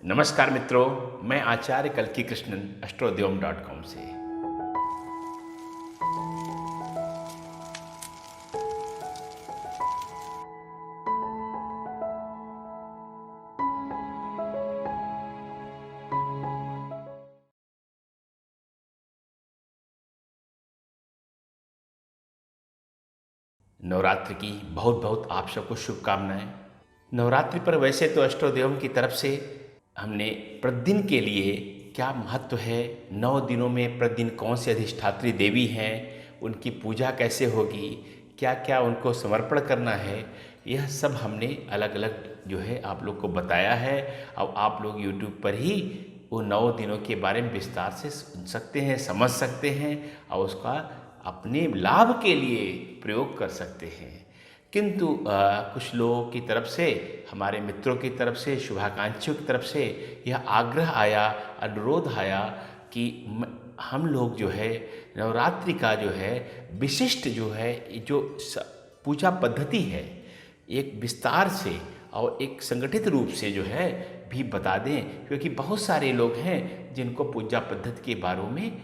नमस्कार मित्रों, मैं आचार्य कल्की कृष्णन astrodyom.com से। नवरात्र की बहुत बहुत आप सबको शुभकामनाएं। नवरात्रि पर वैसे तो एस्ट्रोदेवम की तरफ से हमने प्रतिदिन के लिए क्या महत्व है, 9 दिनों में प्रतिदिन कौन से अधिष्ठात्री देवी हैं, उनकी पूजा कैसे होगी, क्या क्या उनको समर्पण करना है, यह सब हमने अलग अलग जो है आप लोग को बताया है। अब आप लोग YouTube पर ही वो 9 दिनों के बारे में विस्तार से सुन सकते हैं, समझ सकते हैं और उसका अपने लाभ के लिए प्रयोग कर सकते हैं। किंतु कुछ लोगों की तरफ से, हमारे मित्रों की तरफ से, शुभाकांक्षियों की तरफ से यह आग्रह आया, अनुरोध आया कि हम लोग जो है नवरात्रि का जो है विशिष्ट जो है जो पूजा पद्धति है एक विस्तार से और एक संगठित रूप से जो है भी बता दें, क्योंकि बहुत सारे लोग हैं जिनको पूजा पद्धति के बारे में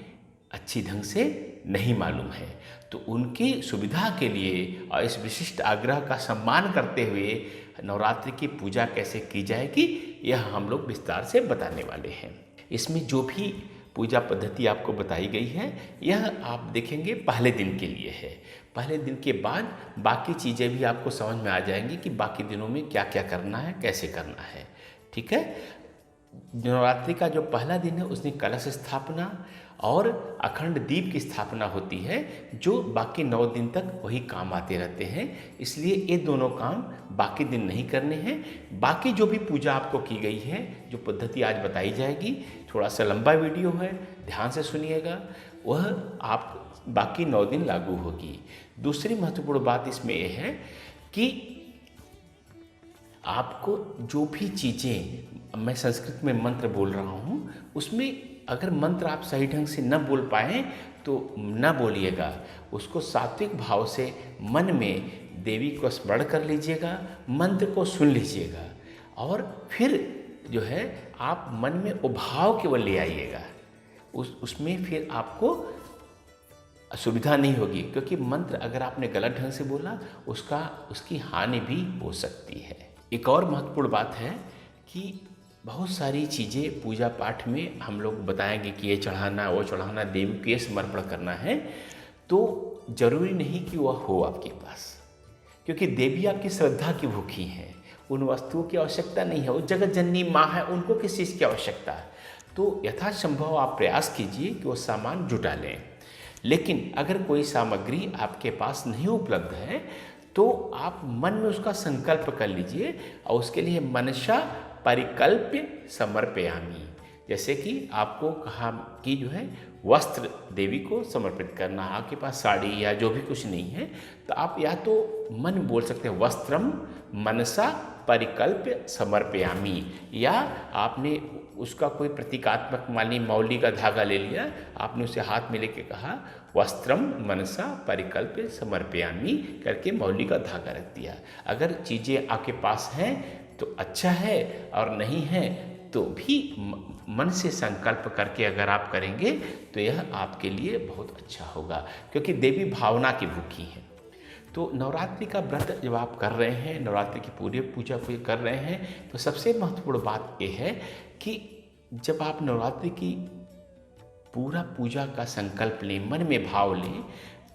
अच्छी ढंग से नहीं मालूम है। तो उनकी सुविधा के लिए और इस विशिष्ट आग्रह का सम्मान करते हुए नवरात्रि की पूजा कैसे की जाएगी यह हम लोग विस्तार से बताने वाले हैं। इसमें जो भी पूजा पद्धति आपको बताई गई है यह आप देखेंगे पहले दिन के लिए है। पहले दिन के बाद बाकी चीज़ें भी आपको समझ में आ जाएंगी कि बाकी दिनों में क्या क्या करना है, कैसे करना है। ठीक है। नवरात्रि का जो पहला दिन है उसमें कलश स्थापना और अखंड दीप की स्थापना होती है, जो बाकी 9 दिन तक वही काम आते रहते हैं। इसलिए ये दोनों काम बाकी दिन नहीं करने हैं। बाकी जो भी पूजा आपको की गई है, जो पद्धति आज बताई जाएगी, थोड़ा सा लंबा वीडियो है, ध्यान से सुनिएगा, वह आप बाकी 9 दिन लागू होगी। दूसरी महत्वपूर्ण बात इसमें यह है कि आपको जो भी चीज़ें, मैं संस्कृत में मंत्र बोल रहा हूँ, उसमें अगर मंत्र आप सही ढंग से न बोल पाएँ तो न बोलिएगा, उसको सात्विक भाव से मन में देवी को स्मरण कर लीजिएगा, मंत्र को सुन लीजिएगा और फिर जो है आप मन में उभाव केवल ले आइएगा। उसमें फिर आपको असुविधा नहीं होगी, क्योंकि मंत्र अगर आपने गलत ढंग से बोला उसकी हानि भी हो सकती है। एक और महत्वपूर्ण बात है कि बहुत सारी चीज़ें पूजा पाठ में हम लोग बताएंगे कि ये चढ़ाना, वो चढ़ाना, देवी को ये समर्पण करना है, तो जरूरी नहीं कि वह हो आपके पास, क्योंकि देवी आपकी श्रद्धा की भूखी हैं। उन वस्तुओं की आवश्यकता नहीं है, वो जगत जननी माँ है, उनको किस चीज़ की आवश्यकता है। तो यथासंभव आप प्रयास कीजिए कि वो सामान जुटा लें। लेकिन अगर कोई सामग्री आपके पास नहीं उपलब्ध है तो आप मन में उसका संकल्प कर लीजिए और उसके लिए मनसा परिकल्प्य समर्पयामि। जैसे कि आपको कहा कि जो है वस्त्र देवी को समर्पित करना, आपके पास साड़ी या जो भी कुछ नहीं है तो आप या तो मन बोल सकते हैं वस्त्रम मनसा परिकल्प्य समर्पयामि, या आपने उसका कोई प्रतीकात्मक मानी मौली का धागा ले लिया, आपने उसे हाथ में लेके कहा वस्त्रम मनसा परिकल्प्य समर्पयामि करके मौली का धागा रख दिया। अगर चीज़ें आपके पास हैं तो अच्छा है, और नहीं है तो भी मन से संकल्प करके अगर आप करेंगे तो यह आपके लिए बहुत अच्छा होगा, क्योंकि देवी भावना की भूखी है। तो नवरात्रि का व्रत जब आप कर रहे हैं, नवरात्रि की पूरी पूजा को कर रहे हैं, तो सबसे महत्वपूर्ण बात यह है कि जब आप नवरात्रि की पूरा पूजा का संकल्प लें, मन में भाव लें,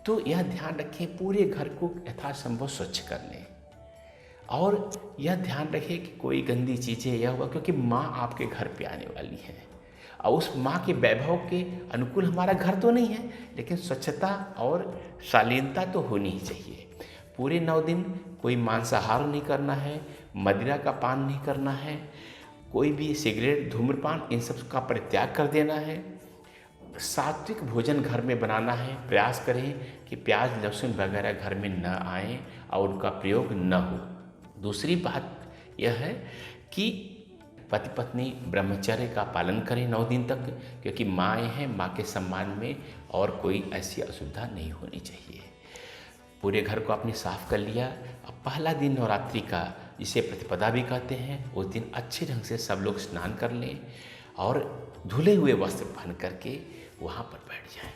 तो यह ध्यान रखें पूरे घर को यथासंभव स्वच्छ कर लें और यह ध्यान रखें कि कोई गंदी चीज़ें यह हुआ, क्योंकि माँ आपके घर पे आने वाली है और उस माँ के वैभव के अनुकूल हमारा घर तो नहीं है, लेकिन स्वच्छता और शालीनता तो होनी ही चाहिए। पूरे 9 दिन कोई मांसाहार नहीं करना है, मदिरा का पान नहीं करना है, कोई भी सिगरेट, धूम्रपान, इन सब का परित्याग कर देना है। सात्विक भोजन घर में बनाना है, प्रयास करें कि प्याज लहसुन वगैरह घर में न आए और उनका प्रयोग न हो। दूसरी बात यह है कि पति पत्नी ब्रह्मचर्य का पालन करें 9 दिन तक, क्योंकि माँएँ हैं, माँ के सम्मान में और कोई ऐसी असुविधा नहीं होनी चाहिए। पूरे घर को आपने साफ कर लिया। अब पहला दिन नवरात्रि का जिसे प्रतिपदा भी कहते हैं, उस दिन अच्छे ढंग से सब लोग स्नान कर लें और धुले हुए वस्त्र पहन करके वहाँ पर बैठ जाएं।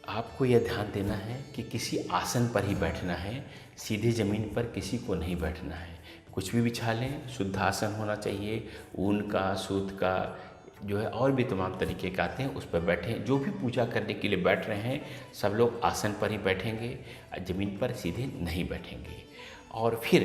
आपको यह ध्यान देना है कि किसी आसन पर ही बैठना है, सीधे ज़मीन पर किसी को नहीं बैठना है। कुछ भी बिछा लें, शुद्ध आसन होना चाहिए, ऊन का, सूत का, जो है और भी तमाम तरीके के आते हैं, उस पर बैठें। जो भी पूजा करने के लिए बैठ रहे हैं सब लोग आसन पर ही बैठेंगे, ज़मीन पर सीधे नहीं बैठेंगे। और फिर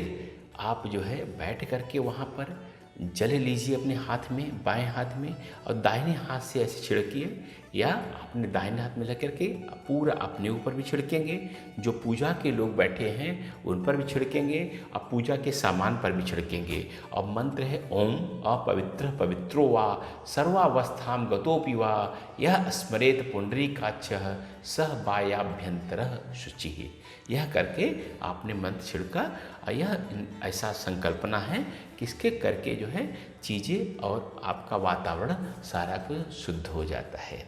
आप जो है बैठ करके वहाँ पर जल लीजिए अपने हाथ में, बाएं हाथ में, और दाहिने हाथ से ऐसे छिड़किए या अपने दाहिने हाथ में लेकर के पूरा अपने ऊपर भी छिड़केंगे, जो पूजा के लोग बैठे हैं उन पर भी छिड़केंगे और पूजा के सामान पर भी छिड़केंगे। और मंत्र है ओम अपवित्र पवित्रो वा सर्वावस्थाम गतोपि वा यह स्मरेत पुंडरीकाक्षः सह बायाभ्यंतरः शुचिः। यह करके आपने मंत्र छिड़का और यह ऐसा संकल्पना है कि इसके करके जो है चीज़ें और आपका वातावरण सारा कुछ शुद्ध हो जाता है।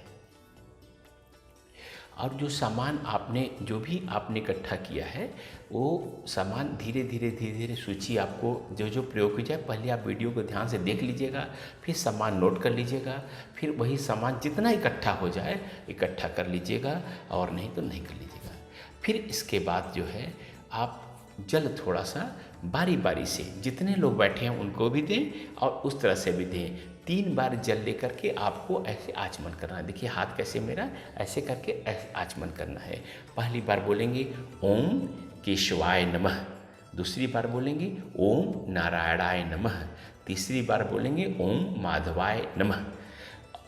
और जो सामान आपने जो भी आपने इकट्ठा किया है वो सामान धीरे धीरे सूची आपको जो जो प्रयोग की जाए, पहले आप वीडियो को ध्यान से देख लीजिएगा, फिर सामान नोट कर लीजिएगा, फिर वही सामान जितना इकट्ठा हो जाए इकट्ठा कर लीजिएगा और नहीं तो नहीं कर लीजिएगा। फिर इसके बाद जो है आप जल थोड़ा सा बारी बारी से जितने लोग बैठे हैं उनको भी दें और उस तरह से भी दें। 3 बार जल लेकर के आपको ऐसे आचमन करना है। देखिए हाथ कैसे मेरा ऐसे करके ऐसे आचमन करना है। पहली बार बोलेंगे ओम केशवाय नमः, दूसरी बार बोलेंगे ओम नारायणाय नमः, तीसरी बार बोलेंगे ओम माधवाय नमः,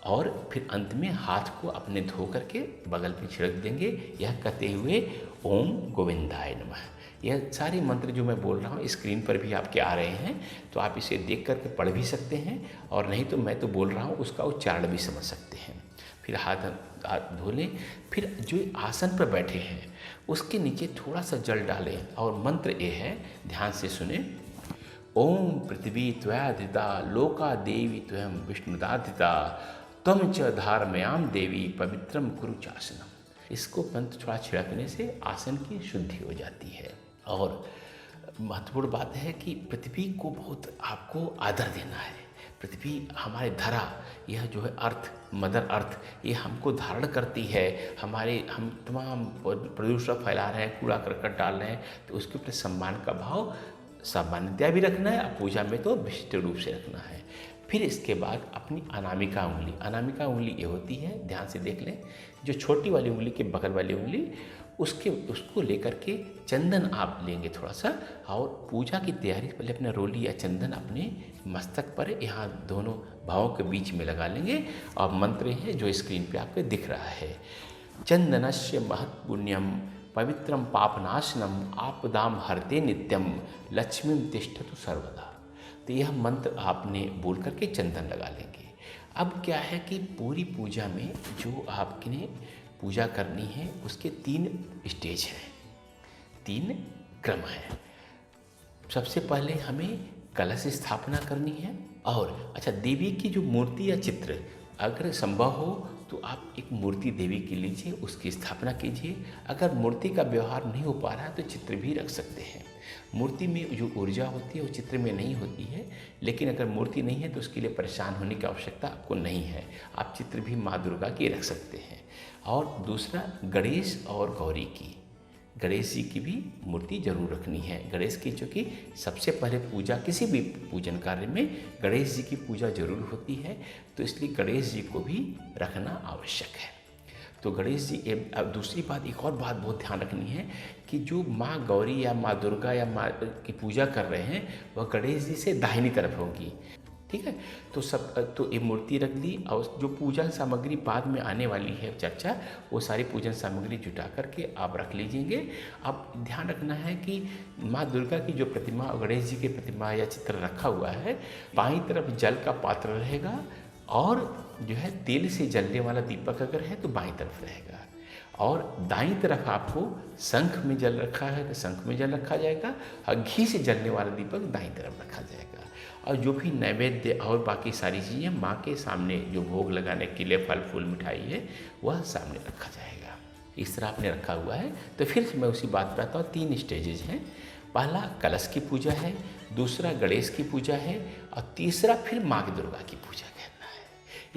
और फिर अंत में हाथ को अपने धो करके बगल में छिड़क देंगे, यह कहते हुए ओम गोविंदाय नमः। यह सारे मंत्र जो मैं बोल रहा हूँ स्क्रीन पर भी आपके आ रहे हैं, तो आप इसे देख करके पढ़ भी सकते हैं और नहीं तो मैं तो बोल रहा हूँ उसका उच्चारण भी समझ सकते हैं। फिर हाथ धो लें। फिर जो आसन पर बैठे हैं उसके नीचे थोड़ा सा जल डालें और मंत्र ये है, ध्यान से सुने। ओम पृथ्वी त्वया धृता लोका देवी त्वयं विष्णुदाधिता त्वं च धारमयाम देवी पवित्रम कुरु चासनम। इसको मंत्र थोड़ा छिड़कने से आसन की शुद्धि हो जाती है। और महत्वपूर्ण बात है कि पृथ्वी को बहुत आपको आदर देना है। पृथ्वी हमारे धरा, यह जो है अर्थ, मदर अर्थ, ये हमको धारण करती है। हम तमाम प्रदूषण फैला रहे हैं, कूड़ा करकट डाल रहे हैं, तो उसके ऊपर सम्मान का भाव, सामान्यतया भी रखना है, पूजा में तो विशिष्ट रूप से रखना है। फिर इसके बाद अपनी अनामिका उंगली ये होती है, ध्यान से देख लें, जो छोटी वाली उंगली के बगल वाली उंगली उसको लेकर के चंदन आप लेंगे थोड़ा सा, और पूजा की तैयारी पहले अपना रोली या चंदन अपने मस्तक पर यहाँ दोनों भावों के बीच में लगा लेंगे। और मंत्र है जो स्क्रीन पे आपको दिख रहा है, चंदनस्य महत् पुण्यम पवित्रम पापनाशनम आपदाम हरते नित्यम लक्ष्मीम तिष्ठतु सर्वदा। तो यह मंत्र आपने बोल करके चंदन लगा लेंगे। अब क्या है कि पूरी पूजा में जो आपने पूजा करनी है उसके 3 स्टेज हैं, 3 क्रम है। सबसे पहले हमें कलश स्थापना करनी है। और अच्छा, देवी की जो मूर्ति या चित्र अगर संभव हो तो आप एक मूर्ति देवी की लीजिए, उसकी स्थापना कीजिए। अगर मूर्ति का व्यवहार नहीं हो पा रहा है तो चित्र भी रख सकते हैं। मूर्ति में जो ऊर्जा होती है वो चित्र में नहीं होती है, लेकिन अगर मूर्ति नहीं है तो उसके लिए परेशान होने की आवश्यकता आपको नहीं है, आप चित्र भी माँ दुर्गा की रख सकते हैं। और दूसरा गणेश और गौरी की, गणेश जी की भी मूर्ति जरूर रखनी है। गणेश की चूँकि सबसे पहले पूजा, किसी भी पूजन कार्य में गणेश जी की पूजा जरूर होती है, तो इसलिए गणेश जी को भी रखना आवश्यक है। तो गणेश जी, अब दूसरी बात, एक और बात बहुत ध्यान रखनी है कि जो माँ गौरी या माँ दुर्गा या माँ की पूजा कर रहे हैं वह गणेश जी से दाहिनी तरफ होगी, ठीक है। तो ये मूर्ति रख दी, और जो पूजन सामग्री बाद में आने वाली है चर्चा, वो सारी पूजन सामग्री जुटा करके आप रख लीजिएंगे। अब ध्यान रखना है कि माँ दुर्गा की जो प्रतिमा और गणेश जी की प्रतिमा या चित्र रखा हुआ है, बाईं तरफ जल का पात्र रहेगा, और जो है तेल से जलने वाला दीपक अगर है तो बाईं तरफ रहेगा, और दाईं तरफ आपको शंख में जल रखा है तो शंख में जल रखा जाएगा, और घी से जलने वाला दीपक दाईं तरफ रखा जाएगा। और जो भी नैवेद्य और बाकी सारी चीज़ें माँ के सामने जो भोग लगाने के लिए फल फूल मिठाई है वह सामने रखा जाएगा। इस तरह आपने रखा हुआ है। तो फिर मैं उसी बात पे आता हूँ। 3 स्टेजेज हैं। पहला कलश की पूजा है, दूसरा गणेश की पूजा है और तीसरा फिर माँ दुर्गा की पूजा करना है।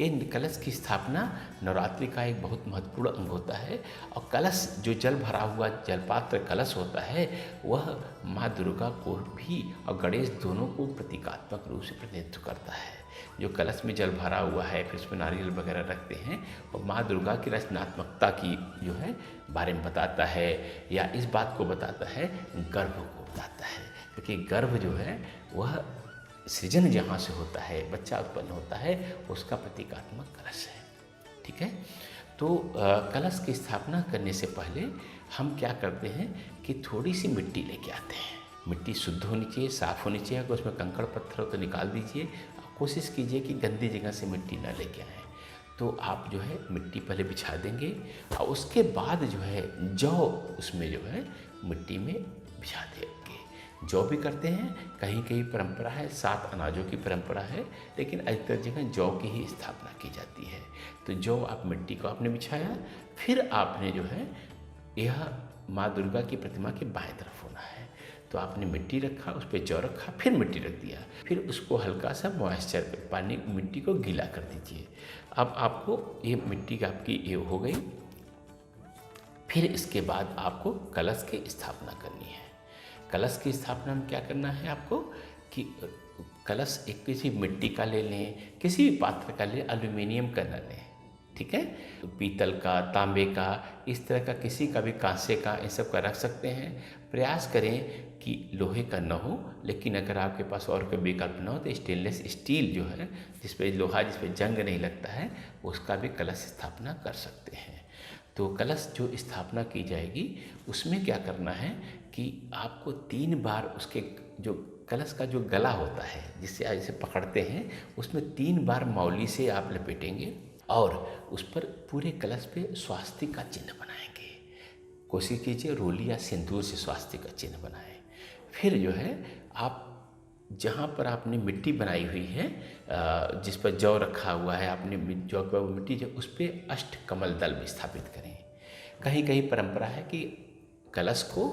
ये कलश की स्थापना नवरात्रि का एक बहुत महत्वपूर्ण अंग होता है। और कलश जो जल भरा हुआ जलपात्र कलश होता है वह माँ दुर्गा को भी और गणेश दोनों को प्रतीकात्मक रूप से प्रतिनिधित्व करता है। जो कलश में जल भरा हुआ है फिर उसमें नारियल वगैरह रखते हैं और माँ दुर्गा की रचनात्मकता की जो है बारे में बताता है, या इस बात को बताता है, गर्भ को बताता है। क्योंकि गर्भ जो है वह सृजन जहाँ से होता है, बच्चा उत्पन्न होता है, उसका प्रतीकात्मक कलश है। ठीक है। तो कलश की स्थापना करने से पहले हम क्या करते हैं कि थोड़ी सी मिट्टी लेके आते हैं। मिट्टी शुद्ध होनी चाहिए, साफ़ होनी चाहिए। अगर उसमें कंकड़ पत्थर हो तो निकाल दीजिए। कोशिश कीजिए कि गंदी जगह से मिट्टी ना लेके आएँ। तो आप जो है मिट्टी पहले बिछा देंगे और उसके बाद जो है जौ उसमें जो है मिट्टी में बिछा देंगे। जौ भी करते हैं, कहीं कहीं परंपरा है 7 अनाजों की परंपरा है, लेकिन अधिकतर जगह जौ की ही स्थापना की जाती है। तो जौ आप मिट्टी को आपने बिछाया, फिर आपने जो है यह माँ दुर्गा की प्रतिमा के बाएं तरफ होना है। तो आपने मिट्टी रखा, उस पर जौ रखा, फिर मिट्टी रख दिया, फिर उसको हल्का सा मॉइस्चर पानी मिट्टी को गीला कर दीजिए। अब आपको ये मिट्टी का आपकी ये हो गई। फिर इसके बाद आपको कलश की स्थापना करनी है। कलश की स्थापना में क्या करना है आपको कि कलश एक किसी मिट्टी का ले लें, किसी भी पात्र का ले, एल्यूमिनियम का न लें। ठीक है। तो पीतल का, तांबे का, इस तरह का किसी का भी, कांसे का, इन सब का रख सकते हैं। प्रयास करें कि लोहे का न हो, लेकिन अगर आपके पास और कोई विकल्प न हो तो स्टेनलेस स्टील जो है, जिस पे लोहा, जिस पे जंग नहीं लगता है, उसका भी कलश स्थापना कर सकते हैं। तो कलश जो स्थापना की जाएगी उसमें क्या करना है कि आपको 3 बार उसके जो कलश का जो गला होता है जिससे ऐसे पकड़ते हैं, उसमें 3 बार मौली से आप लपेटेंगे और उस पर पूरे कलश पे स्वास्तिक का चिन्ह बनाएंगे। कोशिश कीजिए रोली या सिंदूर से स्वास्तिक का चिन्ह बनाएं। फिर जो है आप जहाँ पर आपने मिट्टी बनाई हुई है, जिस पर जौ रखा हुआ है, आपने जौ का मिट्टी जो उस पर अष्टकमल दल में स्थापित करें। कहीं कहीं परंपरा है कि कलश को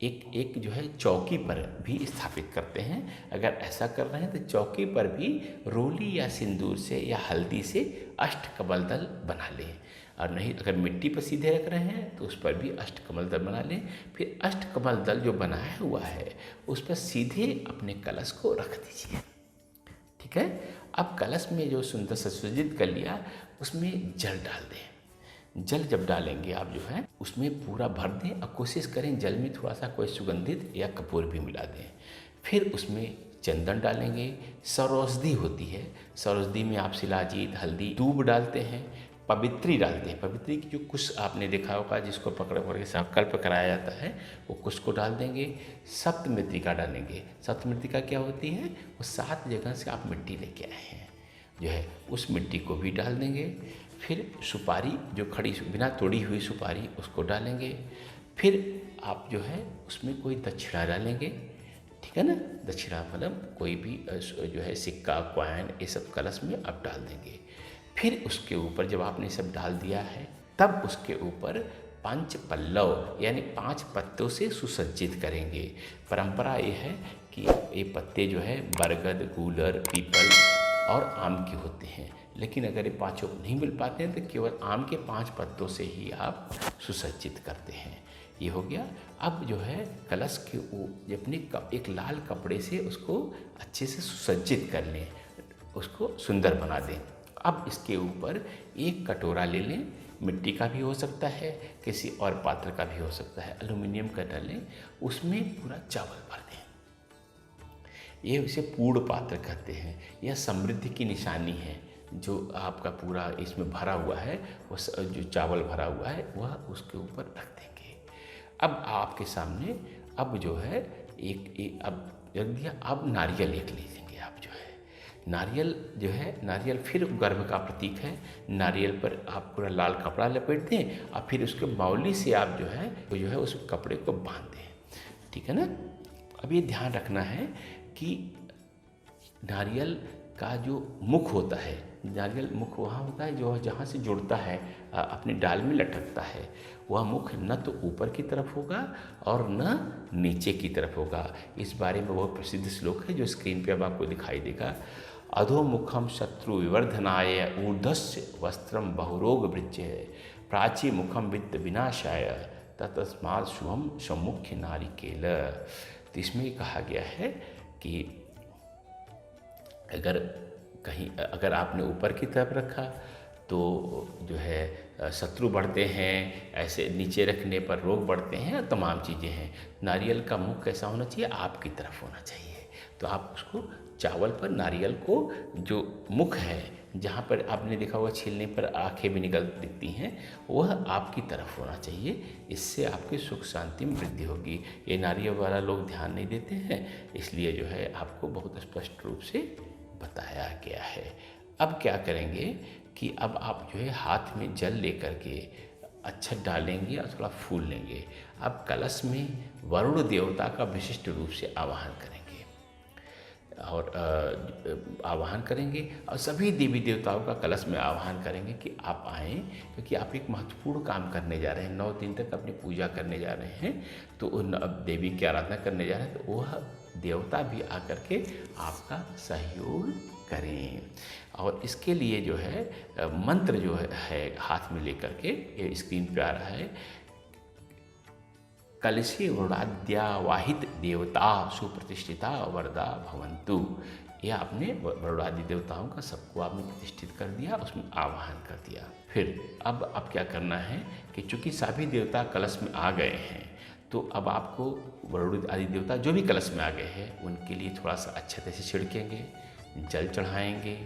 एक जो है चौकी पर भी स्थापित करते हैं। अगर ऐसा कर रहे हैं तो चौकी पर भी रोली या सिंदूर से या हल्दी से अष्टकमल दल बना लें, और नहीं अगर मिट्टी पर सीधे रख रहे हैं तो उस पर भी अष्टकमल दल बना लें। फिर अष्टकमल दल जो बनाया हुआ है उस पर सीधे अपने कलश को रख दीजिए। ठीक है। अब कलश में जो सुंदर से सुसज्जित कर लिया उसमें जल डाल दें। जल जब डालेंगे आप जो है उसमें पूरा भर दें और कोशिश करें जल में थोड़ा सा कोई सुगंधित या कपूर भी मिला दें। फिर उसमें चंदन डालेंगे, सरौषधि होती है, सरौषधि में आप शिलाजीत, हल्दी, दूब डालते हैं, पवित्री डालते हैं। पवित्री की जो कुश आपने देखा होगा जिसको पकड़ के संकल्प कराया जाता है, वो कुश को डाल देंगे। सप्तमृत्तिका डालेंगे। सप्तमृत्तिका क्या होती है? वो 7 जगह से आप मिट्टी लेके आए हैं जो है उस मिट्टी को भी डाल देंगे। फिर सुपारी जो खड़ी बिना तोड़ी हुई सुपारी उसको डालेंगे। फिर आप जो है उसमें कोई दक्षिणा डालेंगे। ठीक है ना। दक्षिणा मतलब कोई भी जो है सिक्का, कॉइन, ये सब कलश में आप डाल देंगे। फिर उसके ऊपर जब आपने सब डाल दिया है तब उसके ऊपर 5 पल्लव यानी 5 पत्तों से सुसज्जित करेंगे। परंपरा ये है कि ये पत्ते जो है बरगद, गूलर, पीपल और आम के होते हैं, लेकिन अगर ये पाँचों नहीं मिल पाते हैं तो केवल आम के 5 पत्तों से ही आप सुसज्जित करते हैं। ये हो गया। अब जो है कलश के अपने एक लाल कपड़े से उसको अच्छे से सुसज्जित कर लें, उसको सुंदर बना दें। अब इसके ऊपर एक कटोरा ले लें, मिट्टी का भी हो सकता है, किसी और पात्र का भी हो सकता है, एल्यूमिनियम का डालें, उसमें पूरा चावल भर दें। ये उसे पूर्ण पात्र कहते हैं। यह समृद्धि की निशानी है। जो आपका पूरा इसमें भरा हुआ है, वो जो चावल भरा हुआ है वह उसके ऊपर रख देंगे। अब आपके सामने अब जो है अब रख दिया। अब नारियल एक लीजिएंगे आप जो है नारियल जो है, नारियल फिर गर्भ का प्रतीक है। नारियल पर आप पूरा लाल कपड़ा लपेट दें और फिर उसके मौली से आप जो है उस कपड़े को बांध दें। ठीक है ना। अब ये ध्यान रखना है कि नारियल का जो मुख होता है, नारियल मुख वहाँ होता है जो जहाँ से जुड़ता है, अपनी डाल में लटकता है, वह मुख न तो ऊपर की तरफ होगा और न नीचे की तरफ होगा। इस बारे में बहुत प्रसिद्ध श्लोक है जो स्क्रीन पे अब आपको दिखाई देगा। अधोमुखम शत्रु विवर्धनाय ऊर्ध्वस्य वस्त्रम बहुरोग वृज्य प्राची मुखम वित्त विनाशाय तस्मात् शुभम सम्मुख्य नारिकेल। तो इसमें कहा गया है कि अगर आपने ऊपर की तरफ रखा तो जो है शत्रु बढ़ते हैं, ऐसे नीचे रखने पर रोग बढ़ते हैं, तमाम चीज़ें हैं। नारियल का मुख कैसा होना चाहिए? आपकी तरफ होना चाहिए। तो आप उसको चावल पर नारियल को जो मुख है, जहाँ पर आपने देखा होगा छीलने पर आंखें भी निकल दिखती हैं, वह आपकी तरफ होना चाहिए। इससे आपकी सुख शांति में वृद्धि होगी। ये नारियल वाला लोग ध्यान नहीं देते हैं, इसलिए जो है आपको बहुत स्पष्ट रूप से बताया गया है। अब क्या करेंगे कि अब आप जो है हाथ में जल लेकर के अच्छा डालेंगे और थोड़ा फूल लेंगे। अब कलश में वरुण देवता का विशिष्ट रूप से आवाहन करेंगे और आवाहन करेंगे और सभी देवी देवताओं का कलश में आवाहन करेंगे कि आप आएँ, क्योंकि आप एक महत्वपूर्ण काम करने जा रहे हैं। 9 दिन तक अपनी पूजा करने जा रहे हैं, तो उन देवी की आराधना करने जा रहे हैं, तो वह देवता भी आकर के आपका सहयोग करें। और इसके लिए जो है मंत्र जो है हाथ में लेकर के, ये स्क्रीन पे आ रहा है, कलशे वरुणाद्या वाहित देवता सुप्रतिष्ठिता वरदा भवन्तु। ये आपने वरुणादि देवताओं का सबको आपने प्रतिष्ठित कर दिया, उसमें आवाहन कर दिया। फिर अब क्या करना है कि चूंकि सभी देवता कलश में आ गए हैं, तो अब आपको वरुण आदि देवता जो भी कलश में आ गए हैं उनके लिए थोड़ा सा अच्छे से छिड़केंगे, जल चढ़ाएंगे,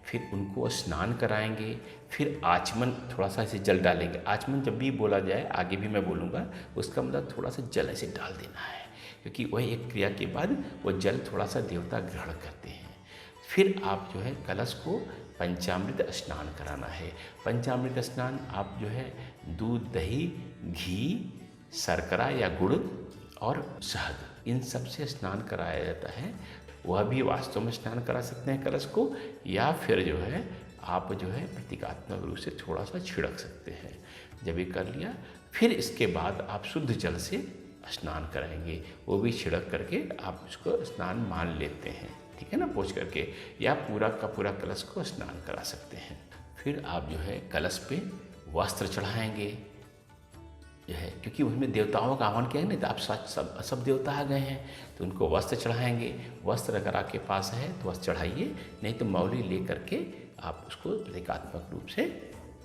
फिर उनको स्नान कराएंगे, फिर आचमन थोड़ा सा ऐसे जल डालेंगे। आचमन जब भी बोला जाए, आगे भी मैं बोलूँगा, उसका मतलब थोड़ा सा जल ऐसे डाल देना है, क्योंकि वही एक क्रिया के बाद वो जल थोड़ा सा देवता ग्रहण करते हैं। फिर आप जो है कलश को पंचामृत स्नान कराना है। पंचामृत स्नान आप जो है दूध, दही, घी, शर्करा या गुड़ और शहद, इन सब से स्नान कराया जाता है। वह भी वास्तव में स्नान करा सकते हैं कलश को, या फिर जो है आप जो है प्रतीकात्मक रूप से थोड़ा सा छिड़क सकते हैं। जब ये कर लिया, फिर इसके बाद आप शुद्ध जल से स्नान कराएंगे, वो भी छिड़क करके आप उसको स्नान मान लेते हैं, ठीक है ना, पोंछ करके, या पूरा का पूरा कलश को स्नान करा सकते हैं। फिर आप जो है कलश पे वस्त्र चढ़ाएंगे जो है, क्योंकि उसमें देवताओं का आह्वान किया है ना, तो आप सब देवता आ गए हैं, तो उनको वस्त्र चढ़ाएंगे। वस्त्र अगर आपके पास है तो वस्त्र चढ़ाइए, नहीं तो मौली ले करके आप उसको प्रतीकात्मक रूप से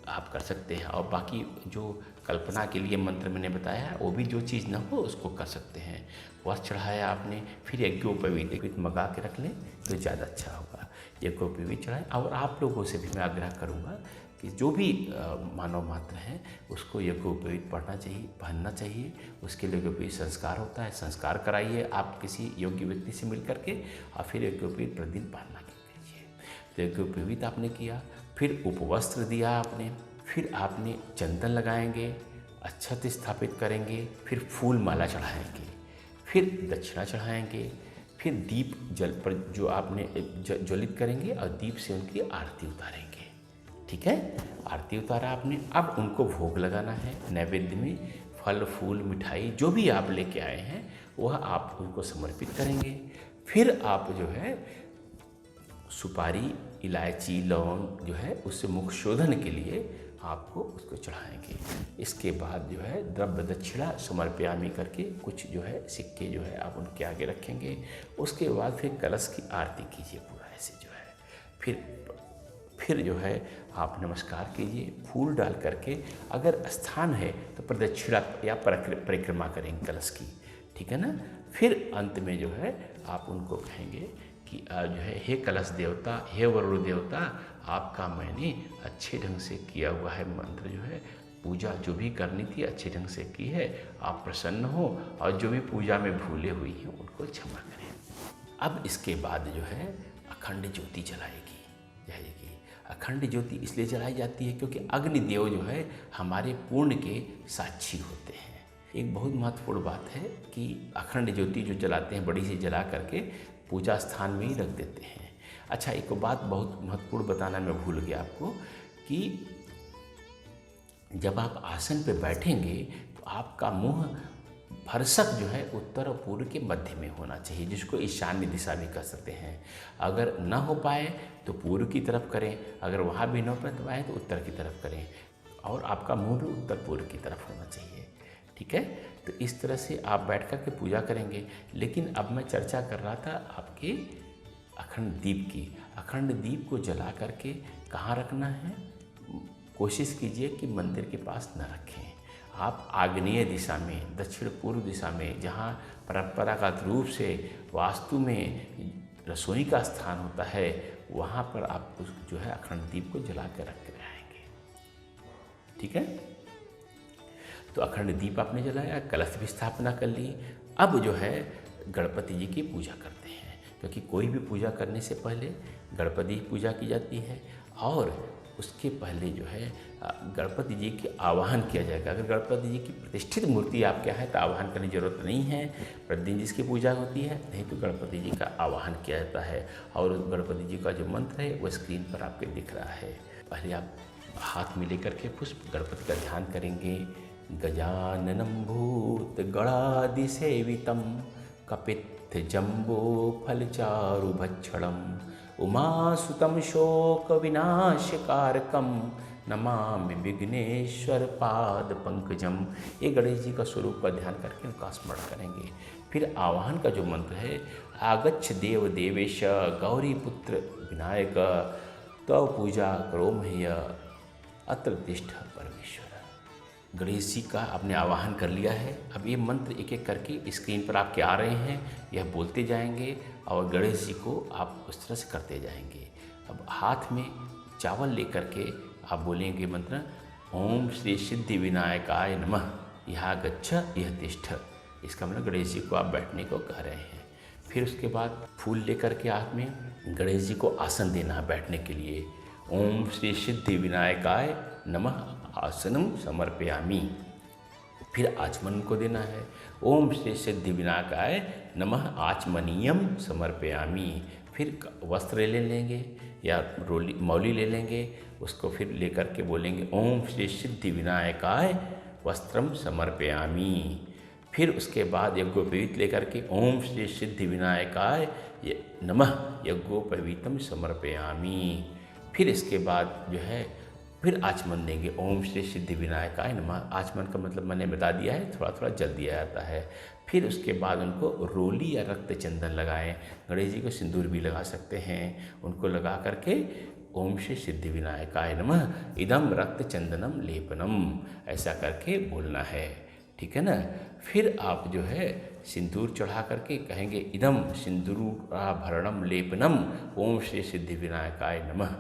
आप कर सकते हैं। और बाकी जो कल्पना के लिए मंत्र मैंने बताया है, वो भी जो चीज़ न हो उसको कर सकते हैं। वस्त्र चढ़ाया आपने, फिर यज्ञोपवीत मंगा के रख लें तो ज़्यादा अच्छा होगा। यज्ञोपवीत चढ़ाएं। और आप लोगों से भी मैं आग्रह करूँगा कि जो भी मानव मात्र हैं उसको यज्ञोपवीत पहनना चाहिए। उसके लिए यज्ञोपवीत संस्कार होता है, संस्कार कराइए आप किसी योग्य व्यक्ति से मिल करके, और फिर यज्ञोपवीत प्रतिदिन पहनना कीजिए। तो यज्ञोपवीत आपने किया, फिर उपवस्त्र दिया आपने, फिर आपने चंदन लगाएंगे, अक्षत स्थापित करेंगे, फिर फूल माला चढ़ाएंगे, फिर दक्षिणा चढ़ाएंगे, फिर दीप जल पर जो आपने ज्वलित करेंगे और दीप से उनकी आरती उतारेंगे। ठीक है, आरती उतारा आपने, अब उनको भोग लगाना है। नैवेद्य में फल फूल मिठाई जो भी आप लेके आए हैं वह आप उनको समर्पित करेंगे। फिर आप जो है सुपारी, इलायची, लौंग जो है उससे मुख शोधन के लिए आपको उसको चढ़ाएंगे। इसके बाद जो है द्रव्य दक्षिणा समर्पयामी करके कुछ जो है सिक्के जो है आप उनके आगे रखेंगे। उसके बाद फिर कलश की आरती कीजिए पूरा ऐसे जो है। फिर जो है आप नमस्कार कीजिए, फूल डाल करके, अगर स्थान है तो प्रदक्षिणा या परिक्रमा करेंगे कलश की, ठीक है ना। फिर अंत में जो है आप उनको कहेंगे कि जो है हे कलश देवता, हे वरुण देवता, आपका मैंने अच्छे ढंग से किया हुआ है मंत्र जो है, पूजा जो भी करनी थी अच्छे ढंग से की है, आप प्रसन्न हो, और जो भी पूजा में भूले हुई हैं उनको क्षमा करें। अब इसके बाद जो है अखंड ज्योति जलाएगी। अखंड ज्योति इसलिए जलाई जाती है क्योंकि अग्निदेव जो है हमारे पूर्ण के साक्षी होते हैं। एक बहुत महत्वपूर्ण बात है कि अखंड ज्योति जो जलाते हैं बड़ी सी जला करके पूजा स्थान में ही रख देते हैं। अच्छा, एक बात बहुत महत्वपूर्ण बताना मैं भूल गया आपको कि जब आप आसन पे बैठेंगे तो आपका मुंह भरसक जो है उत्तर और पूर्व के मध्य में होना चाहिए, जिसको ईशान्य दिशा भी कह सकते हैं। अगर न हो पाए तो पूर्व की तरफ करें, अगर वहाँ भी न हो पाए तो उत्तर की तरफ करें, और आपका मुंह भी उत्तर पूर्व की तरफ होना चाहिए। ठीक है, तो इस तरह से आप बैठ कर के पूजा करेंगे। लेकिन अब मैं चर्चा कर रहा था आपके अखंड दीप की। अखंड दीप को जला करके कहाँ रखना है? कोशिश कीजिए कि मंदिर के पास न रखें। आप आग्नेय दिशा में, दक्षिण पूर्व दिशा में, जहाँ परंपरागत रूप से वास्तु में रसोई का स्थान होता है, वहाँ पर आप उस जो है अखंड दीप को जला कर रख के आएंगे। ठीक है, तो अखंड दीप आपने जलाया, कलश भी स्थापना कर ली। अब जो है गणपति जी की पूजा करते हैं, क्योंकि कोई भी पूजा करने से पहले गणपति की पूजा की जाती है, और उसके पहले जो है गणपति जी के आवाहन किया जाएगा। अगर गणपति जी की प्रतिष्ठित मूर्ति आपके यहाँ है तो आवाहन करने की जरूरत नहीं है, प्रतिदिन जिसकी पूजा होती है, नहीं तो गणपति जी का आवाहन किया जाता है। और गणपति जी का जो मंत्र है वो स्क्रीन पर आपके दिख रहा है। पहले आप हाथ में लेकर के पुष्प गणपति का ध्यान करेंगे। गजाननं भूत गणाधि सेवितं कपित्थ जम्बो फलचारुभक्षणं उमासुतं शोक विनाशकारकं नमामि विघ्नेश्वर पाद पंकजम। ये गणेश जी का स्वरूप का ध्यान करके उनका स्मरण करेंगे। फिर आवाहन का जो मंत्र है, आगच्छ देव देवेश गौरी पुत्र विनायक तव पूजा करो मह्य अत्र तिष्ठ परमेश्वर। गणेश जी का आपने आवाहन कर लिया है। अब ये मंत्र एक एक करके स्क्रीन पर आपके आ रहे हैं, यह बोलते जाएंगे और गणेश जी को आप उस तरह से करते जाएंगे। अब हाथ में चावल लेकर के आप बोलेंगे मंत्र, ओम श्री सिद्धि विनायकाय नमः यह गच्छ यह तिष्ठ। इसका मतलब गणेश जी को आप बैठने को कह रहे हैं। फिर उसके बाद फूल लेकर के हाथ में गणेश जी को आसन देना है बैठने के लिए। ओम श्री सिद्धि विनायकाय नमः आसनम समर्पयामि। फिर आचमन को देना है। ओम श्री सिद्धि विनायकाय नमः आचमनीयम समर्पयामि। फिर वस्त्र ले लेंगे या मौली ले लेंगे, उसको फिर लेकर के बोलेंगे ओम श्री सिद्धि विनायकाय वस्त्रम समर्पयामि। फिर उसके बाद यज्ञोपवीत लेकर के ओम श्री सिद्धि विनायकाय नमः यज्ञोपवीतम समर्पयामि। फिर इसके बाद जो है फिर आचमन देंगे, ओम श्री सिद्धि विनायकाय नमः। आचमन का मतलब मैंने बता दिया है, थोड़ा थोड़ा जल दिया जाता है। फिर उसके बाद उनको रोली या रक्त चंदन लगाएं। गणेश जी को सिंदूर भी लगा सकते हैं। उनको लगा करके ओम श्री सिद्धि विनायकाय नमः इदम रक्त चंदनम लेपनम, ऐसा करके बोलना है। ठीक है ना। फिर आप जो है सिंदूर चढ़ा करके कहेंगे इदम सिंदूराभरणम लेपनम ओम श्री सिद्धि विनायकाय नमः।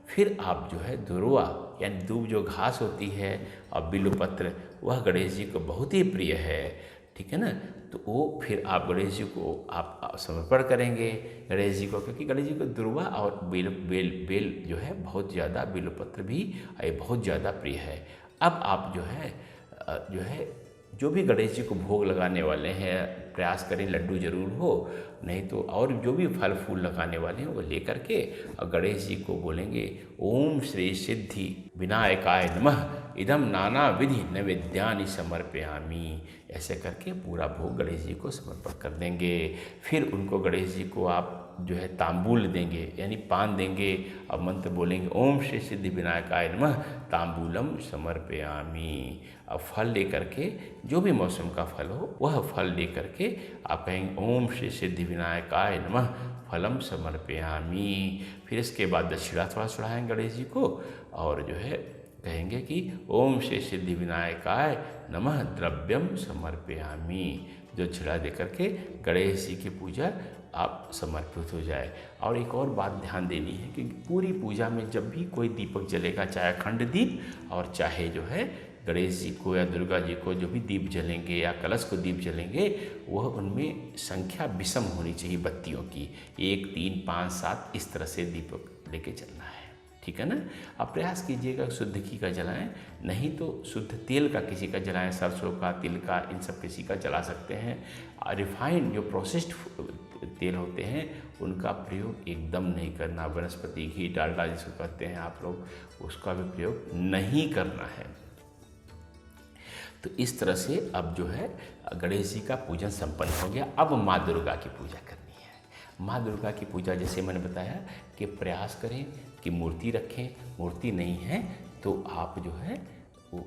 फिर आप जो है दुर्वा यानी दूब जो घास होती है और बिल्वपत्र, वह गणेश जी को बहुत ही प्रिय है। ठीक है ना। तो वो फिर आप गणेश जी को आप समर्पण करेंगे गणेश जी को, क्योंकि गणेश जी को दुर्वा और बेल जो है बहुत ज़्यादा, बिल्वपत्र भी ये बहुत ज़्यादा प्रिय है। अब आप जो है जो भी गणेश जी को भोग लगाने वाले हैं, प्रयास करें लड्डू जरूर हो, नहीं तो और जो भी फल फूल लगाने वाले हैं वो लेकर के और गणेश जी को बोलेंगे ओम श्री सिद्धि विनायकाय नमः इदम नाना विधि नैवेद्यानि समर्पयामि। ऐसे करके पूरा भोग गणेश जी को समर्पण कर देंगे। फिर उनको गणेश जी को आप जो है तांबूल देंगे यानी पान देंगे और मंत्र बोलेंगे ओम श्री सिद्धि विनायकाय नमः तांबूलम समर्पयामि। अब फल लेकर के जो भी मौसम का फल हो वह फल लेकर के आप कहेंगे ओम श्री सिद्धि विनायकाय नमः फलम समर्पयामि। फिर इसके बाद दक्षिणा थोड़ा चढ़ाएंगे गणेश जी को और जो है कहेंगे कि ओम श्री सिद्धि विनायकाय नमः द्रव्यम समर्पयामि। जो छिड़ा दे करके गणेश जी की पूजा आप समर्पित हो जाए। और एक और बात ध्यान देनी है कि पूरी पूजा में जब भी कोई दीपक जलेगा, चाहे अखंड दीप और चाहे जो है गणेश जी को या दुर्गा जी को जो भी दीप जलेंगे या कलश को दीप जलेंगे, वह उनमें संख्या विषम होनी चाहिए बत्तियों की, 1, 3, 5, 7 इस तरह से दीपक लेके चलना है। ठीक है ना। आप प्रयास कीजिएगा शुद्ध घी का जलाएं, नहीं तो शुद्ध तेल का किसी का जलाएं, सरसों का, तिल का, इन सब किसी का जला सकते हैं। रिफाइंड जो प्रोसेस्ड तेल होते हैं उनका प्रयोग एकदम नहीं करना। वनस्पति घी, डालडा जिसको कहते हैं आप लोग, उसका भी प्रयोग नहीं करना है। तो इस तरह से अब जो है गणेश जी का पूजन संपन्न हो गया। अब माँ दुर्गा की पूजा करनी है। माँ दुर्गा की पूजा जैसे मैंने बताया कि प्रयास करें कि मूर्ति रखें, मूर्ति नहीं है तो आप जो है वो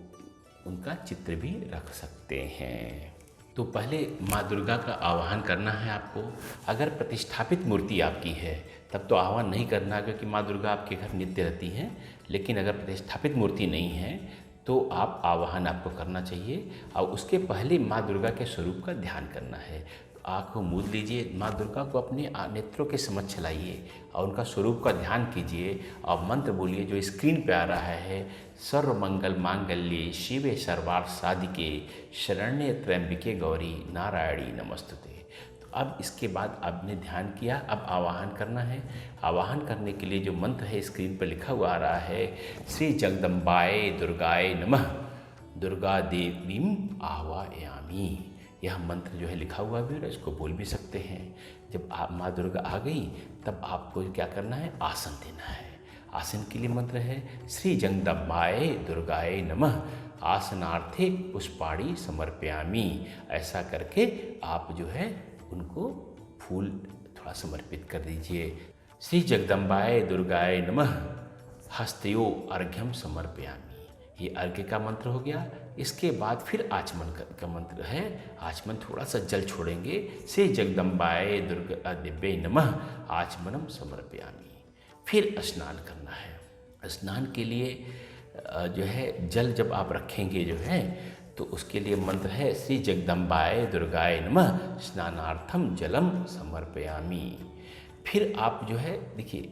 उनका चित्र भी रख सकते हैं। तो पहले माँ दुर्गा का आवाहन करना है आपको। अगर प्रतिष्ठापित मूर्ति आपकी है तब तो आह्वान नहीं करना, क्योंकि माँ दुर्गा आपके घर नित्य रहती हैं। लेकिन अगर प्रतिष्ठापित मूर्ति नहीं है तो आप आवाहन आपको करना चाहिए और उसके पहले माँ दुर्गा के स्वरूप का ध्यान करना है। तो आँख को मूंद लीजिए, माँ दुर्गा को अपने नेत्रों के समक्ष लाइए और उनका स्वरूप का ध्यान कीजिए और मंत्र बोलिए जो स्क्रीन पे आ रहा है। सर्व मंगल मांगल्ये शिवे सर्वार्थ साधिके शरण्ये त्र्यंबिके गौरी नारायणी नमस्तुते। तो अब इसके बाद आपने ध्यान किया, अब आवाहन करना है। आवाहन करने के लिए जो मंत्र है स्क्रीन पर लिखा हुआ आ रहा है, श्री जगदम्बाय दुर्गाय नमः दुर्गा देवीम आवायामी। यह मंत्र जो है लिखा हुआ भी है, इसको बोल भी सकते हैं। जब आप माँ दुर्गा आ गई तब आपको क्या करना है, आसन देना है। आसन के लिए मंत्र है श्री जगदम्बाय दुर्गाय नमः आसनार्थे पुष्पाणि समर्पयामि। ऐसा करके आप जो है उनको फूल थोड़ा समर्पित कर दीजिए। श्री जगदम्बाय दुर्गाय नमः हस्तयो अर्घ्यम समर्पयामि। ये अर्घ्य का मंत्र हो गया। इसके बाद फिर आचमन का मंत्र है। आचमन थोड़ा सा जल छोड़ेंगे। श्री जगदम्बाय दुर्गा दिव्ये नमः आचमनम समर्पयामि। फिर स्नान करना है। स्नान के लिए जो है जल जब आप रखेंगे जो है तो उसके लिए मंत्र है श्री जगदम्बाय दुर्गाय नमः स्नानार्थम जलम समर्पयामि। फिर आप जो है देखिए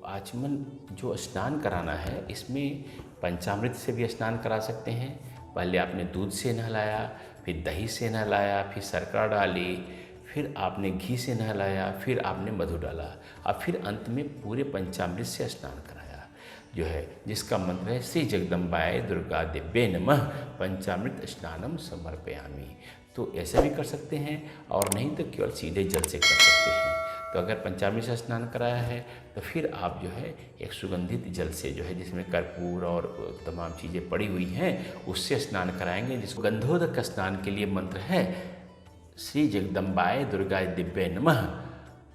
आचमन जो स्नान कराना है इसमें पंचामृत से भी स्नान करा सकते हैं। पहले आपने दूध से नहलाया, फिर दही से नहलाया, फिर शर्करा डाली, फिर आपने घी से नहलाया, फिर आपने मधु डाला और फिर अंत में पूरे पंचामृत से स्नान कराया जो है, जिसका मंत्र है श्री जगदम्बाय दुर्गा दिव्ये नमः पंचामृत स्नानम समर्पयामि। तो ऐसे भी कर सकते हैं और नहीं तो केवल सीधे जल से कर सकते हैं। तो अगर पंचामृत से स्नान कराया है तो फिर आप जो है एक सुगंधित जल से जो है जिसमें कर्पूर और तमाम चीज़ें पड़ी हुई हैं उससे स्नान कराएंगे, जिसको गंधोदक स्नान के लिए मंत्र है श्री जगदम्बाय दुर्गाय दिव्ये नमः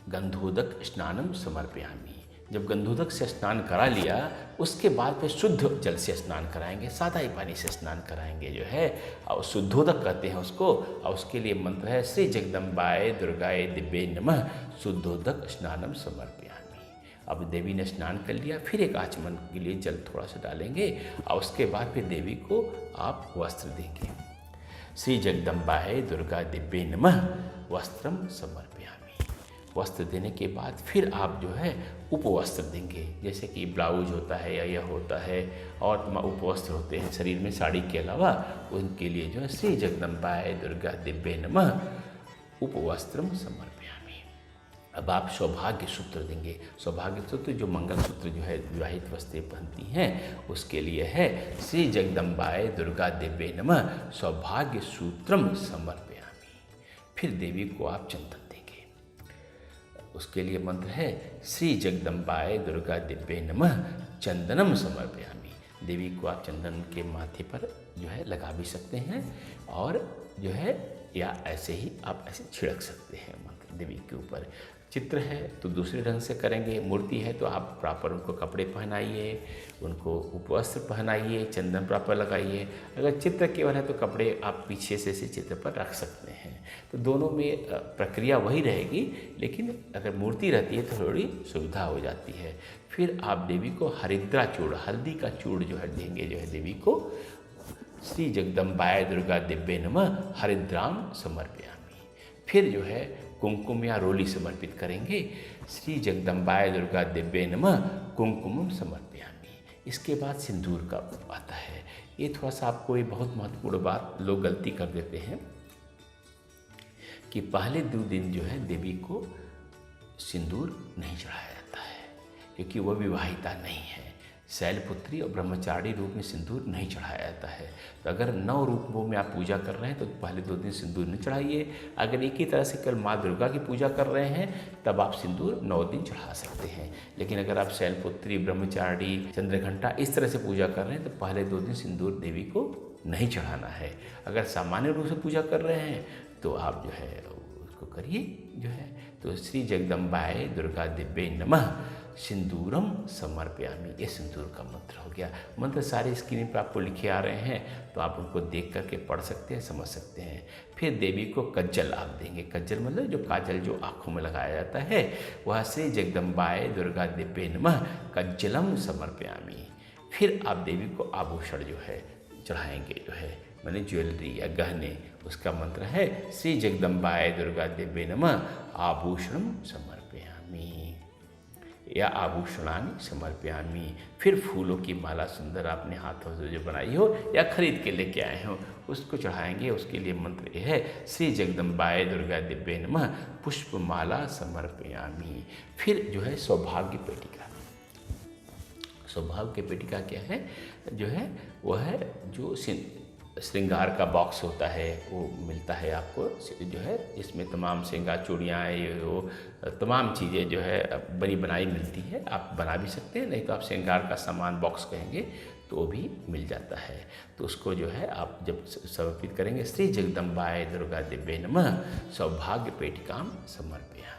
गंधोदक स्नानम समर्पयामि। जब गंधोदक से स्नान करा लिया उसके बाद फिर शुद्ध जल से स्नान कराएंगे, सादा ही पानी से स्नान कराएंगे जो है, और शुद्धोदक कहते हैं उसको। और उसके लिए मंत्र है श्री जगदम्बाय दुर्गाय दिव्ये नमः शुद्धोदक स्नानम समर्पयामि। अब देवी ने स्नान कर लिया, फिर एक आचमन के लिए जल थोड़ा सा डालेंगे और उसके बाद फिर देवी को आप वस्त्र देंगे। श्री जगदम्बाय दुर्गा दिव्ये नमः वस्त्रम समर्पयामि। वस्त्र देने के बाद फिर आप जो है उपवस्त्र देंगे, जैसे कि ब्लाउज होता है या यह होता है और उपवस्त्र होते हैं शरीर में साड़ी के अलावा, उनके लिए जो है श्री जगदम्बाय दुर्गा दिव्ये नमः उपवस्त्रम समर्पयामि। अब आप सौभाग्य सूत्र देंगे। सौभाग्य सूत्र जो मंगल सूत्र जो है विवाहित वस्तें पहनती हैं उसके लिए है श्री जगदम्बाय दुर्गा दिव्ये नमः सौभाग्य सूत्रम समर्पयामि। फिर देवी को आप चंदन देंगे। उसके लिए मंत्र है श्री जगदम्बाय दुर्गा दिव्ये नमः चंदनम समर्पयामि। देवी को आप चंदन के माथे पर जो है लगा भी सकते हैं और जो है या ऐसे ही आप ऐसे छिड़क सकते हैं मंत्र देवी के ऊपर। चित्र है तो दूसरे ढंग से करेंगे, मूर्ति है तो आप प्रॉपर उनको कपड़े पहनाइए, उनको उपवस्त्र पहनाइए, चंदन प्रॉपर लगाइए। अगर चित्र केवल है तो कपड़े आप पीछे से इसी चित्र पर रख सकते हैं। तो दोनों में प्रक्रिया वही रहेगी, लेकिन अगर मूर्ति रहती है तो थोड़ी सुविधा हो जाती है। फिर आप देवी को हरिद्रा चूर्ण, हल्दी का चूर्ण जो है देंगे जो है देवी को। श्री जगदम्बाय दुर्गा दिव्ये नमः हरिद्राम समर्पयामि। फिर जो है कुमकुम या रोली समर्पित करेंगे। श्री जगदम्बाय दुर्गा दिव्ये नमः कुमकुमम समर्पयामि। इसके बाद सिंदूर का आता है। ये थोड़ा सा आपको ये बहुत महत्वपूर्ण बात लोग गलती कर देते हैं कि पहले 2 दिन जो है देवी को सिंदूर नहीं चढ़ाया जाता है, क्योंकि वह विवाहिता नहीं है। शैलपुत्री और ब्रह्मचारी रूप में सिंदूर नहीं चढ़ाया जाता है। तो अगर 9 रूपों में आप पूजा कर रहे हैं तो पहले 2 दिन सिंदूर नहीं चढ़ाइए। अगर एक ही तरह से केवल माँ दुर्गा की पूजा कर रहे हैं तब आप सिंदूर 9 दिन चढ़ा सकते हैं। लेकिन अगर आप शैलपुत्री, ब्रह्मचारी, चंद्रघंटा इस तरह से पूजा कर रहे हैं तो पहले 2 दिन सिंदूर देवी को नहीं चढ़ाना है। अगर सामान्य रूप से पूजा कर रहे हैं तो आप जो है उसको करिए जो है। तो श्री जगदम्बाय दुर्गा दिव्ये नमः सिंदूरम समर्पयामि, ये सिंदूर का मंत्र हो गया। मंत्र सारे स्क्रीन पर आपको लिखे आ रहे हैं तो आप उनको देख करके पढ़ सकते हैं, समझ सकते हैं। फिर देवी को कज्जल आप देंगे। कज्जल मतलब जो काजल जो आँखों में लगाया जाता है वह श्री जगदम्बाय दुर्गा दिव्ये नमः कज्जलम समर्पयामि। फिर आप देवी को आभूषण जो है चढ़ाएंगे जो है, माने ज्वेलरी या गहने, उसका मंत्र है श्री जगदम्बाय दुर्गा दिव्ये नमः आभूषणम समर्पयामि या आभूषणानि समर्पयामि। फिर फूलों की माला सुंदर आपने हाथों से जो बनाई हो या खरीद के लेके आए हो उसको चढ़ाएंगे। उसके लिए मंत्र ये है श्री जगदम्बाय दुर्गा दिव्ये नमः पुष्पमाला समर्पयामि। फिर जो है सौभाग्य पेटिका। सौभाग्य पेटिका क्या है जो है वह है जो श्रृंगार का बॉक्स होता है वो मिलता है आपको जो है, इसमें तमाम श्रृंगार चूड़ियाँ वो तमाम चीज़ें जो है बनी बनाई मिलती है। आप बना भी सकते हैं, नहीं तो आप श्रृंगार का सामान बॉक्स कहेंगे तो वो भी मिल जाता है। तो उसको जो है आप जब समर्पित करेंगे श्री जगदम्बाय दुर्गा दिव्ये नमः सौभाग्य पेटिकाम समर्पयामि।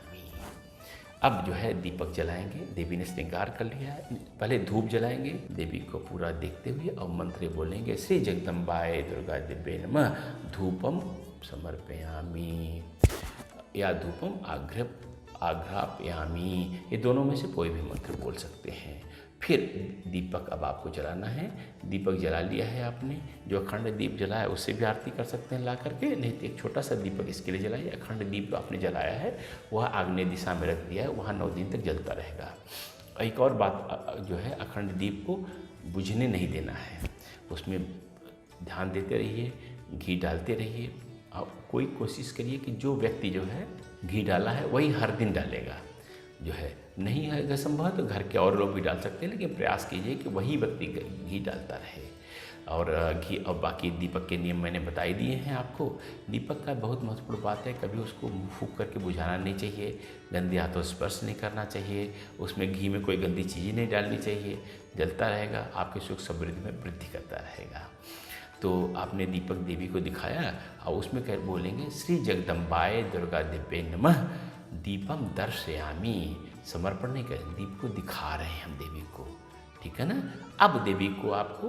अब जो है दीपक जलाएंगे। देवी ने श्रृंगार कर लिया है, पहले धूप जलाएंगे देवी को पूरा देखते हुए और मंत्र बोलेंगे श्री जगदम्बाय दुर्गा दिव्ये नमः धूपम समर्पयामि या धूपम आघ्रापयामि। ये दोनों में से कोई भी मंत्र बोल सकते हैं। फिर दीपक अब आपको जलाना है। दीपक जला लिया है आपने, जो अखंड दीप जलाया उससे भी आरती कर सकते हैं ला करके, नहीं तो एक छोटा सा दीपक इसके लिए जलाइए। अखंड दीप जो आपने जलाया है वह आग्नेय दिशा में रख दिया है, वहाँ 9 दिन तक जलता रहेगा। एक और बात जो है अखंड दीप को बुझने नहीं देना है, उसमें ध्यान देते रहिए, घी डालते रहिए। और कोई कोशिश करिए कि जो व्यक्ति जो है घी डाला है वही हर दिन डालेगा जो है। नहीं है अगर संभव तो घर के और लोग भी डाल सकते हैं, लेकिन प्रयास कीजिए कि वही व्यक्ति घी डालता रहे। और घी और बाकी दीपक के नियम मैंने बता ही दिए हैं आपको। दीपक का बहुत महत्वपूर्ण बात है, कभी उसको फूंक करके बुझाना नहीं चाहिए, गंदे हाथों स्पर्श नहीं करना चाहिए, उसमें घी में कोई गंदी चीज़ें नहीं डालनी चाहिए। जलता रहेगा, आपके सुख समृद्धि में वृद्धि करता रहेगा। तो आपने दीपक देवी को दिखाया और उसमें क्या बोलेंगे श्री जगदम्बाय दुर्गा दिव्ये नमः दीपम दर्शयामि। समर्पण नहीं करें, दीप को दिखा रहे हैं हम देवी को, ठीक है ना। अब देवी को आपको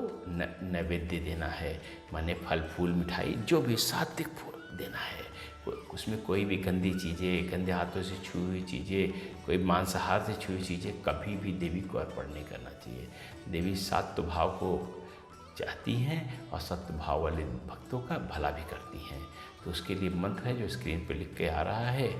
नैवेद्य देना है, माने फल फूल मिठाई जो भी सात्विक फूल देना है। उसमें कोई भी गंदी चीज़ें, गंदे हाथों से छुई हुई चीज़ें, कोई मांसाहार से छुई हुई चीज़ें कभी भी देवी को अर्पण नहीं करना चाहिए। देवी सात्व भाव को चाहती हैं और सत्य भाव वाले भक्तों का भला भी करती हैं। तो उसके लिए मंत्र है जो स्क्रीन पर लिख के आ रहा है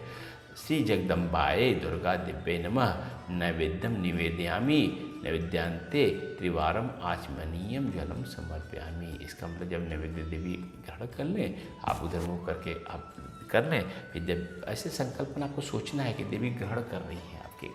श्री जगदम्बाय दुर्गा दिव्ये नमः नैवेद्यम निवेदयामि नैवेद्यांते त्रिवारम आचमनीयम जलम समर्पयामि। इसका मतलब जब नैवेद्य देवी ग्रहण कर लें, आप उधर मुँह करके आप कर लें। फिर जब ऐसे संकल्पना आपको सोचना है कि देवी ग्रहण कर रही है आपके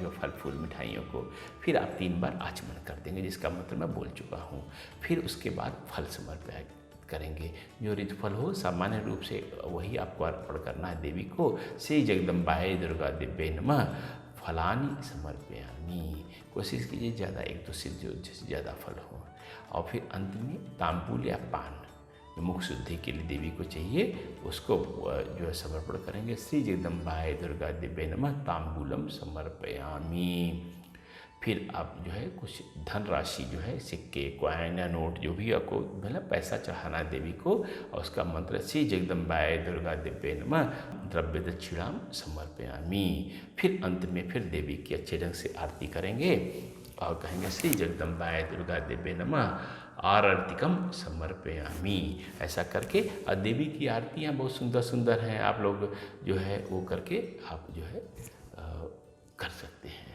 जो फल फूल मिठाइयों को, फिर आप 3 बार आचमन कर देंगे, जिसका मतलब मैं बोल चुका हूँ। फिर उसके बाद फल समर्पण करेंगे, जो ऋतुफल हो सामान्य रूप से वही आपको अर्पण करना है देवी को। श्री जगदम्बाय दुर्गा दिव्ये नमः फलानि समर्पयामि। कोशिश कीजिए ज़्यादा 1-2 से ज़्यादा फल हो। और फिर अंत में तांबूल या पान जो मुख शुद्धि के लिए देवी को चाहिए उसको जो है समर्पण करेंगे। श्री जगदम्बाय दुर्गा दिव्ये नमः तांबूलम समर्पयामि। फिर आप जो है कुछ धनराशि जो है सिक्के, कॉइन या नोट जो भी आपको मतलब पैसा चढ़ाना है देवी को, और उसका मंत्र श्री जगदम्बाय दुर्गा दिव्ये नमः द्रव्य दक्षिणाम समर्पयामि। फिर अंत में फिर देवी की अच्छे ढंग से आरती करेंगे और कहेंगे श्री जगदम्बाय दुर्गा दिव्ये नमः आरतिकम समर्पयामि। ऐसा करके और देवी की आरतियाँ बहुत सुंदर सुंदर हैं, आप लोग जो है वो करके आप जो है कर सकते हैं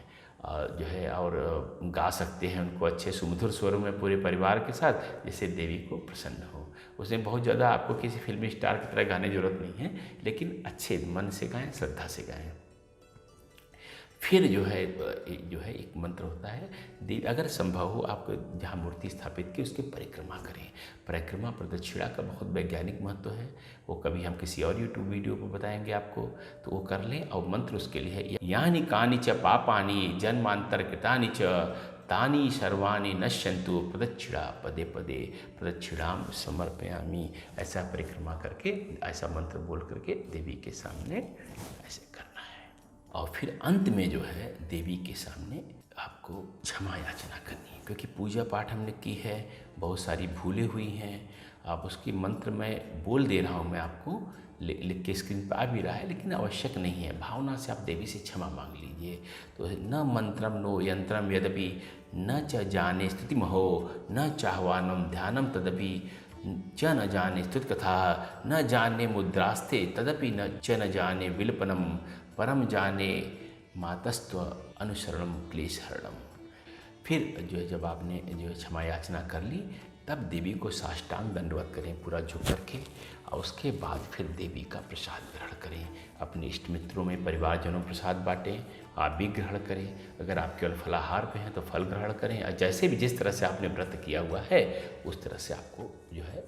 जो है, और गा सकते हैं उनको अच्छे सुमधुर स्वरों में पूरे परिवार के साथ, जिससे देवी को प्रसन्न हो। उसमें बहुत ज़्यादा आपको किसी फिल्मी स्टार की तरह गाने की जरूरत नहीं है, लेकिन अच्छे मन से गाएं, श्रद्धा से गाएं। फिर जो है एक मंत्र होता है, देवी अगर संभव हो आप जहाँ मूर्ति स्थापित की उसकी परिक्रमा करें। परिक्रमा प्रदक्षिणा का बहुत वैज्ञानिक महत्व है, वो कभी हम किसी और यूट्यूब वीडियो पर बताएंगे आपको, तो वो कर लें। और मंत्र उसके लिए है, यानि कानि च पापानि जन्मांतर कृतानि च तानि सर्वाणि नश्यन्तु प्रदक्षिणा पदे पदे प्रदक्षिणाम समर्पयामि। ऐसा परिक्रमा करके, ऐसा मंत्र बोल करके देवी के सामने ऐसे करना है। और फिर अंत में जो है देवी के सामने आपको क्षमा याचना करनी है, क्योंकि पूजा पाठ हमने की है, बहुत सारी भूलें हुई हैं। आप उसकी मंत्र में बोल दे रहा हूँ मैं आपको, लिख के स्क्रीन पर आ भी रहा है, लेकिन आवश्यक नहीं है। भावना से आप देवी से क्षमा मांग लीजिए। तो न मंत्रम नो यंत्रम यद्यपि न च जाने स्तुतिमहो न चाह्वानम ध्यानम तदपि च न जाने स्तुत कथा न जाने मुद्रास्ते तदपि न जाने विलपनम परम जाने मातस्त्व अनुसरणम क्लेशहरणम। फिर जो है जब आपने जो है क्षमा याचना कर ली, तब देवी को साष्टांग दंडवत करें पूरा झुक करके, और उसके बाद फिर देवी का प्रसाद ग्रहण करें। अपने इष्ट मित्रों में परिवारजनों प्रसाद बांटें, आप भी ग्रहण करें। अगर आप केवल फलाहार पे हैं तो फल ग्रहण करें, और जैसे भी जिस तरह से आपने व्रत किया हुआ है उस तरह से आपको जो है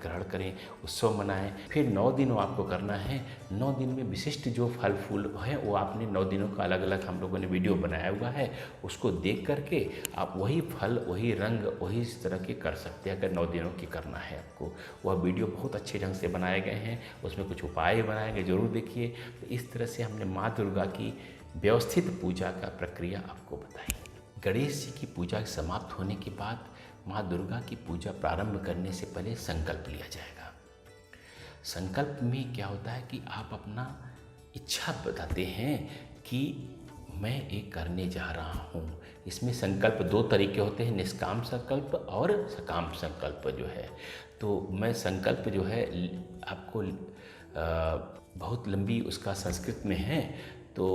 ग्रहण करें, उत्सव मनाएं। फिर 9 दिन आपको करना है। 9 दिन में विशिष्ट जो फल फूल है वो आपने 9 दिनों का अलग अलग हम लोगों ने वीडियो बनाया हुआ है, उसको देख करके आप वही फल, वही रंग, वही इस तरह के कर सकते हैं। अगर 9 दिनों की करना है आपको, वह वीडियो बहुत अच्छे ढंग से बनाए गए हैं, उसमें कुछ उपाय बनाए गए, जरूर देखिए। तो इस तरह से हमने माँ दुर्गा की व्यवस्थित पूजा का प्रक्रिया आपको बताई। गणेश जी की पूजा समाप्त होने के बाद माँ दुर्गा की पूजा प्रारंभ करने से पहले संकल्प लिया जाएगा। संकल्प में क्या होता है कि आप अपना इच्छा बताते हैं कि मैं ये करने जा रहा हूँ। इसमें संकल्प 2 तरीके होते हैं, निष्काम संकल्प और सकाम संकल्प जो है। तो मैं संकल्प जो है आपको बहुत लंबी उसका संस्कृत में है, तो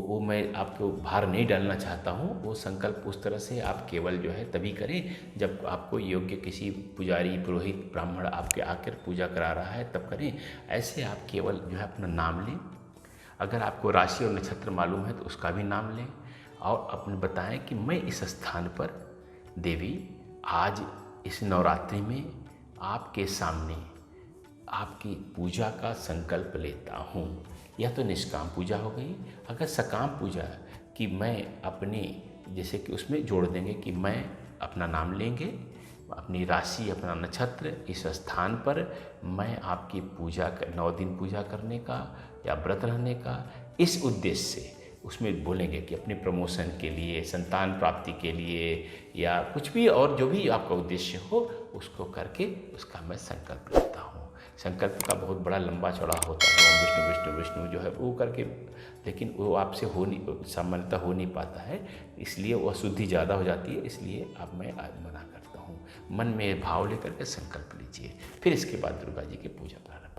वो मैं आपको भार नहीं डालना चाहता हूँ। वो संकल्प उस तरह से आप केवल जो है तभी करें जब आपको योग्य किसी पुजारी, पुरोहित, ब्राह्मण आपके आकर पूजा करा रहा है, तब करें। ऐसे आप केवल जो है अपना नाम लें। अगर आपको राशि और नक्षत्र मालूम है तो उसका भी नाम लें, और अपने बताएं कि मैं इस स्थान पर देवी आज इस नवरात्रि में आपके सामने आपकी पूजा का संकल्प लेता हूँ। यह तो निष्काम पूजा हो गई। अगर सकाम पूजा कि मैं अपने, जैसे कि उसमें जोड़ देंगे कि मैं अपना नाम लेंगे, अपनी राशि, अपना नक्षत्र, इस स्थान पर मैं आपकी पूजा 9 दिन पूजा करने का या व्रत रहने का, इस उद्देश्य से उसमें बोलेंगे कि अपने प्रमोशन के लिए, संतान प्राप्ति के लिए, या कुछ भी और जो भी आपका उद्देश्य हो उसको करके उसका मैं संकल्प लेता हूँ। संकल्प का बहुत बड़ा लंबा चौड़ा होता है, ओम विष्णु विष्णु विष्णु जो है वो करके, लेकिन वो आपसे सामान्यतः हो नहीं पाता है, इसलिए वो अशुद्धि ज़्यादा हो जाती है। इसलिए अब मैं मना करता हूँ। मन में भाव लेकर के संकल्प लीजिए, फिर इसके बाद दुर्गा जी की पूजा प्रारंभ